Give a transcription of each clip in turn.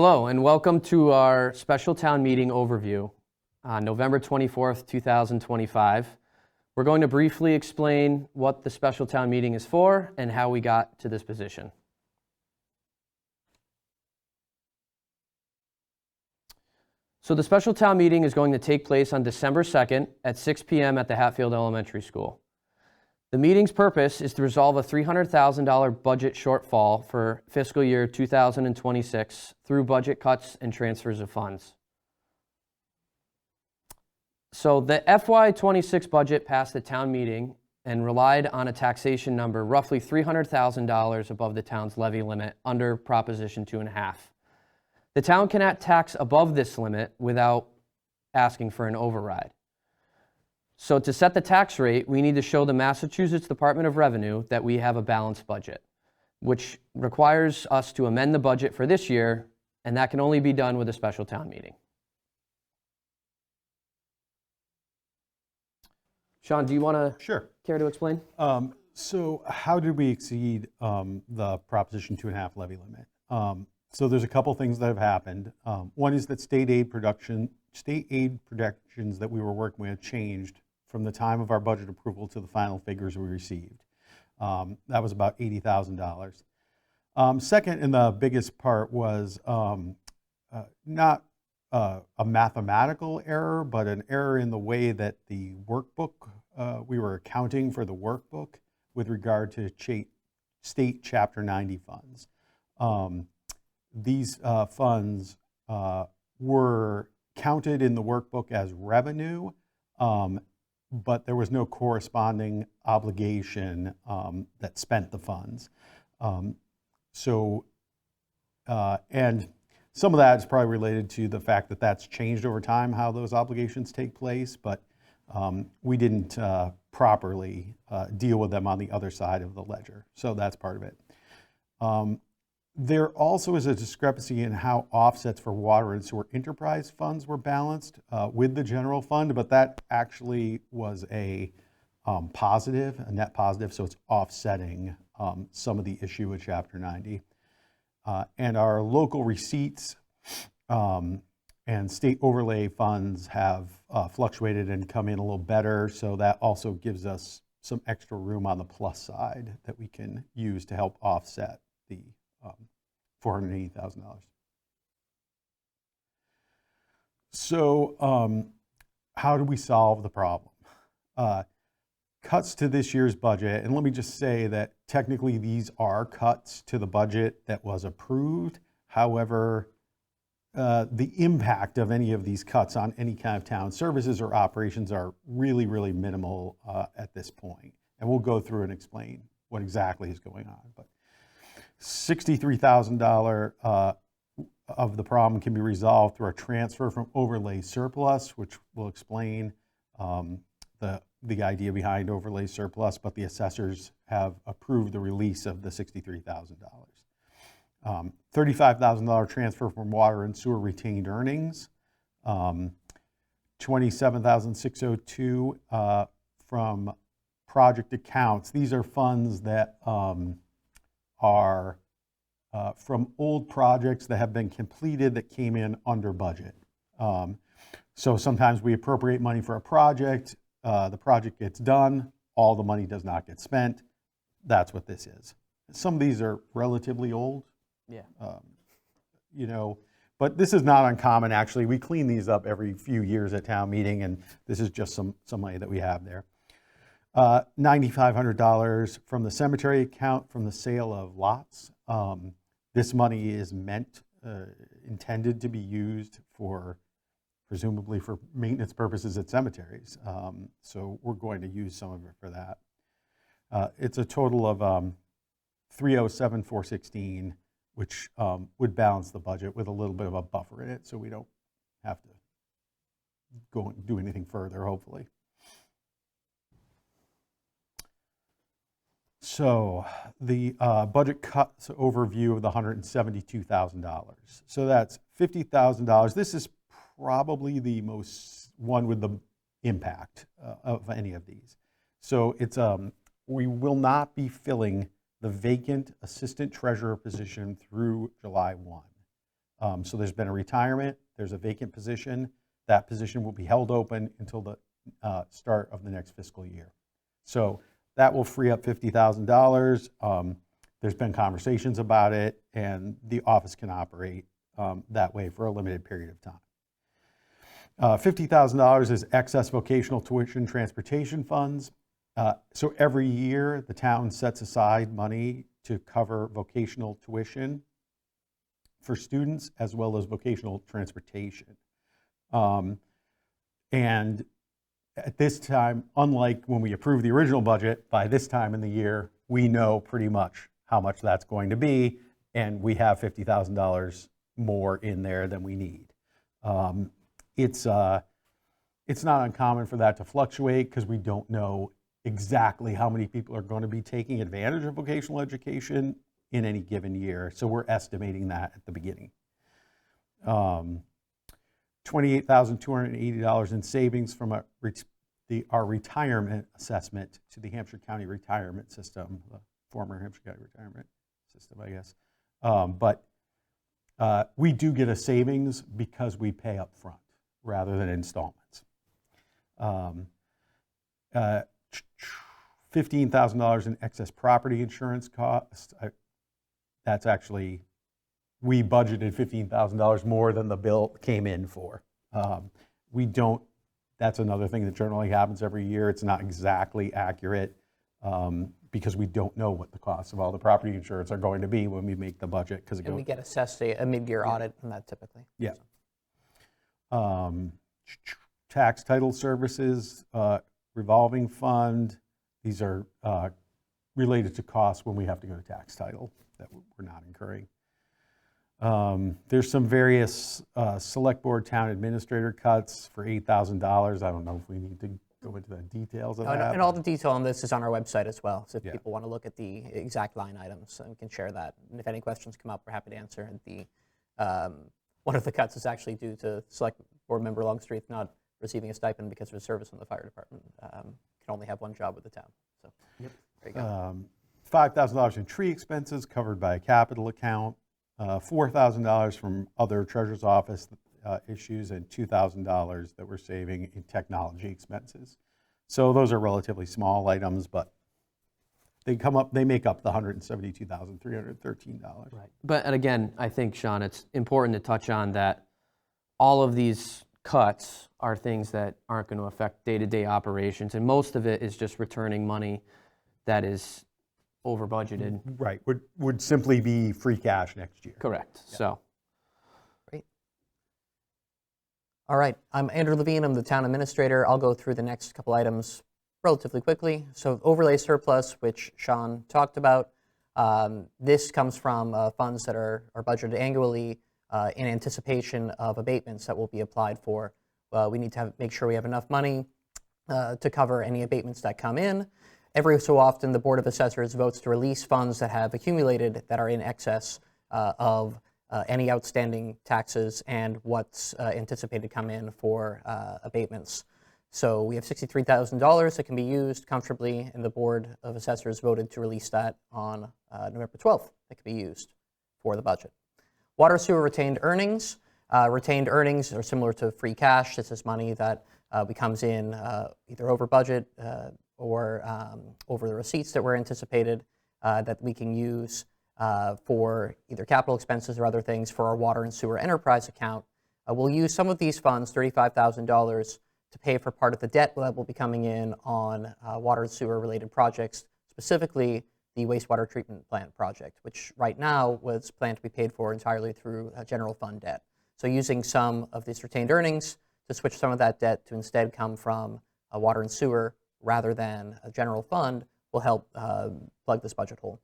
Hello, and welcome to our special town meeting overview on November 24th, 2025. We're going to briefly explain what the special town meeting is for and how we got to this position. So the special town meeting is going to take place on December 2nd at 6 p.m. at the Hatfield Elementary School. The meeting's purpose is to resolve a $300,000 budget shortfall for fiscal year 2026 through budget cuts and transfers of funds. So the FY26 budget passed the town meeting and relied on a taxation number roughly $300,000 above the town's levy limit under Proposition 2.5. The town cannot tax above this limit without asking for an override. So to set the tax rate, we need to show the Massachusetts Department of Revenue that we have a balanced budget, which requires us to amend the budget for this year, and that can only be done with a special town meeting. Sean, do you want to care to explain? So how did we exceed the Proposition 2.5 levy limit? So there's a couple things that have happened. One is that state aid projections that we were working with changed from the time of our budget approval to the final figures we received. That was about $80,000. Second, and the biggest part was not a mathematical error, but an error in the way that the workbook, we were accounting for the workbook with regard to state Chapter 90 funds. These funds were counted in the workbook as revenue, but there was no corresponding obligation that spent the funds. And some of that is probably related to the fact that that's changed over time, how those obligations take place, but we didn't properly deal with them on the other side of the ledger. So that's part of it. There also is a discrepancy in how offsets for water and sewer enterprise funds were balanced with the general fund, but that actually was a positive, a net positive, so it's offsetting some of the issue with Chapter 90. And our local receipts and state overlay funds have fluctuated and come in a little better, so that also gives us some extra room on the plus side that we can use to help offset the $480,000. So how do we solve the problem? Cuts to this year's budget, and let me just say that technically these are cuts to the budget that was approved. However, the impact of any of these cuts on any kind of town services or operations are really, really minimal at this point. And we'll go through and explain what exactly is going on. But $63,000 of the problem can be resolved through a transfer from overlay surplus, which will explain the idea behind overlay surplus, but the assessors have approved the release of the $63,000. $35,000 transfer from water and sewer retained earnings, $27,602 from project accounts. These are funds that are from old projects that have been completed that came in under budget. So sometimes we appropriate money for a project, the project gets done, all the money does not get spent. That's what this is. Some of these are relatively old, but this is not uncommon actually. We clean these up every few years at town meeting, and this is just some money that we have there. $9,500 from the cemetery account from the sale of lots. This money is intended to be used presumably for maintenance purposes at cemeteries. So we're going to use some of it for that. It's a total of $307,416, which would balance the budget with a little bit of a buffer in it, so we don't have to go and do anything further, hopefully. So the budget cuts overview of the $172,000. So that's $50,000. This is probably the one with the impact of any of these. So it's we will not be filling the vacant assistant treasurer position through July 1. So there's been a retirement, there's a vacant position. That position will be held open until the start of the next fiscal year. So that will free up $50,000. There's been conversations about it, and the office can operate that way for a limited period of time. $50,000 is excess vocational tuition transportation funds. So every year, the town sets aside money to cover vocational tuition for students as well as vocational transportation. And at this time, unlike when we approved the original budget, by this time in the year, we know pretty much how much that's going to be, and we have $50,000 more in there than we need. It's not uncommon for that to fluctuate because we don't know exactly how many people are going to be taking advantage of vocational education in any given year. So we're estimating that at the beginning. $28,280 in savings from our retirement assessment to the Hampshire County Retirement System, the former Hampshire County Retirement System, I guess. But we do get a savings because we pay up front rather than installments. $15,000 in excess property insurance costs. That's actually, we budgeted $15,000 more than the bill came in for. That's another thing that generally happens every year. It's not exactly accurate because we don't know what the costs of all the property insurance are going to be when we make the budget. And we get assessed a mid-year audit on that typically. Yeah. Tax title services, revolving fund. These are related to costs when we have to go to tax title that we're not incurring. There's some various select board town administrator cuts for $8,000. I don't know if we need to go into the details of that. And all the detail on this is on our website as well. So if Yeah. people want to look at the exact line items, we can share that. And if any questions come up, we're happy to answer. And one of the cuts is actually due to select board member Longstreet not receiving a stipend because of his service in the fire department. Can only have one job with the town. So there you go. $5,000 in tree expenses covered by a capital account. $4,000 from other treasurer's office issues, and $2,000 that we're saving in technology expenses. So those are relatively small items, but they make up the $172,313. Right. But and again, I think, Sean, it's important to touch on that all of these cuts are things that aren't going to affect day-to-day operations, and most of it is just returning money that is over budgeted. Right, would simply be free cash next year. Correct. Yeah. So. Great. All right, I'm Andrew Levine. I'm the town administrator. I'll go through the next couple items relatively quickly. So overlay surplus, which Sean talked about. This comes from funds that are budgeted annually in anticipation of abatements that will be applied for. We need to make sure we have enough money to cover any abatements that come in. Every so often, the Board of Assessors votes to release funds that have accumulated that are in excess of any outstanding taxes and what's anticipated to come in for abatements. So we have $63,000 that can be used comfortably, and the Board of Assessors voted to release that on November 12th. That could be used for the budget. Water sewer retained earnings. Retained earnings are similar to free cash. This is money that comes in either over budget or over the receipts that were anticipated that we can use for either capital expenses or other things for our water and sewer enterprise account. We'll use some of these funds, $35,000, to pay for part of the debt that will be coming in on water and sewer related projects, specifically the wastewater treatment plant project, which right now was planned to be paid for entirely through general fund debt. So using some of these retained earnings to switch some of that debt to instead come from water and sewer rather than a general fund will help plug this budget hole.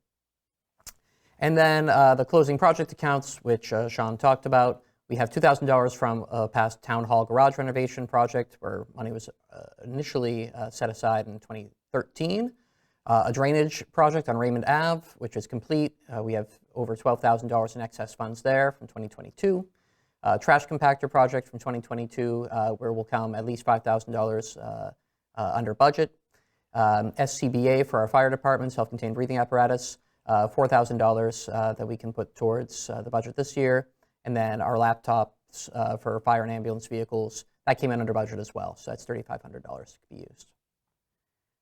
And then the closing project accounts, which Sean talked about. We have $2,000 from a past town hall garage renovation project where money was initially set aside in 2013. A drainage project on Raymond Ave, which is complete. We have over $12,000 in excess funds there from 2022. Trash compactor project from 2022, where will come at least $5,000 under budget. SCBA for our fire department, self-contained breathing apparatus, $4,000 that we can put towards the budget this year. And then our laptops for fire and ambulance vehicles, that came in under budget as well. So that's $3,500 to be used.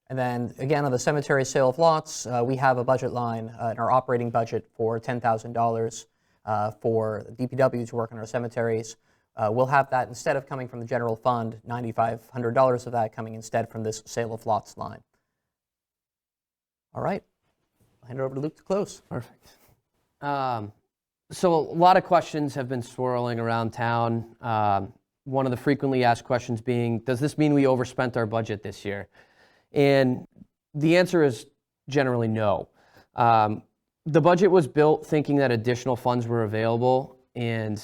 And then again, on the cemetery sale of lots, we have a budget line in our operating budget for $10,000 for DPW to work on our cemeteries. We'll have that, instead of coming from the general fund, $9,500 of that coming instead from this sale of lots line. All right, I'll hand it over to Luke to close. Perfect. So a lot of questions have been swirling around town. One of the frequently asked questions being, does this mean we overspent our budget this year? And the answer is generally no. The budget was built thinking that additional funds were available, and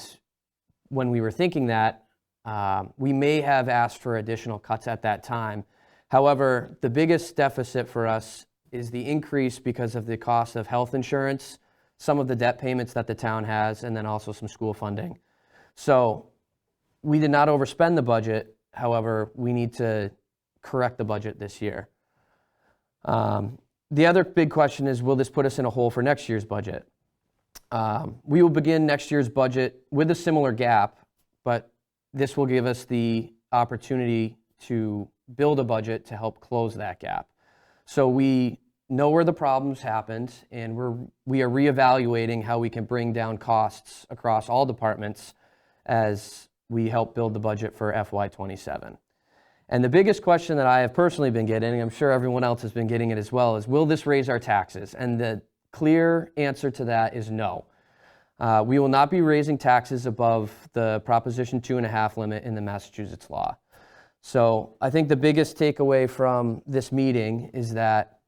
when we were thinking that, we may have asked for additional cuts at that time. However, the biggest deficit for us is the increase because of the cost of health insurance, some of the debt payments that the town has, and then also some school funding. So we did not overspend the budget. However, we need to correct the budget this year. The other big question is, will this put us in a hole for next year's budget? We will begin next year's budget with a similar gap, but this will give us the opportunity to build a budget to help close that gap. So we know where the problems happened, and we are reevaluating how we can bring down costs across all departments as we help build the budget for FY27. And the biggest question that I have personally been getting, and I'm sure everyone else has been getting it as well, is will this raise our taxes? And the clear answer to that is no. We will not be raising taxes above the Proposition 2.5 limit in the Massachusetts law. So I think the biggest takeaway from this meeting is that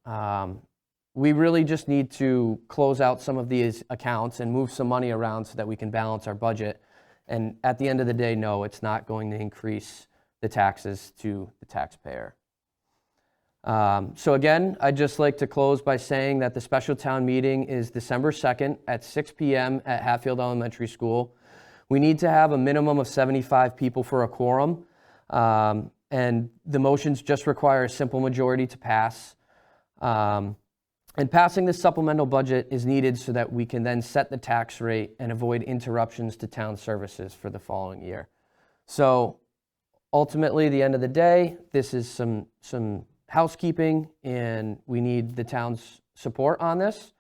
we really just need to close out some of these accounts and move some money around so that we can balance our budget. And at the end of the day, no, it's not going to increase the taxes to the taxpayer. So again, I'd just like to close by saying that the special town meeting is December 2nd at 6 p.m. at Hatfield Elementary School. We need to have a minimum of 75 people for a quorum, and the motions just require a simple majority to pass. And passing this supplemental budget is needed so that we can then set the tax rate and avoid interruptions to town services for the following year. So ultimately, at the end of the day, this is some housekeeping, and we need the town's support on this.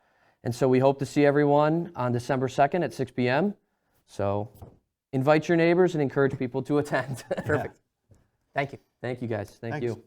And so we hope to see everyone on December 2nd at 6 p.m. So invite your neighbors and encourage people to attend. Perfect. Thank you. Thank you, guys. Thank Thanks. you.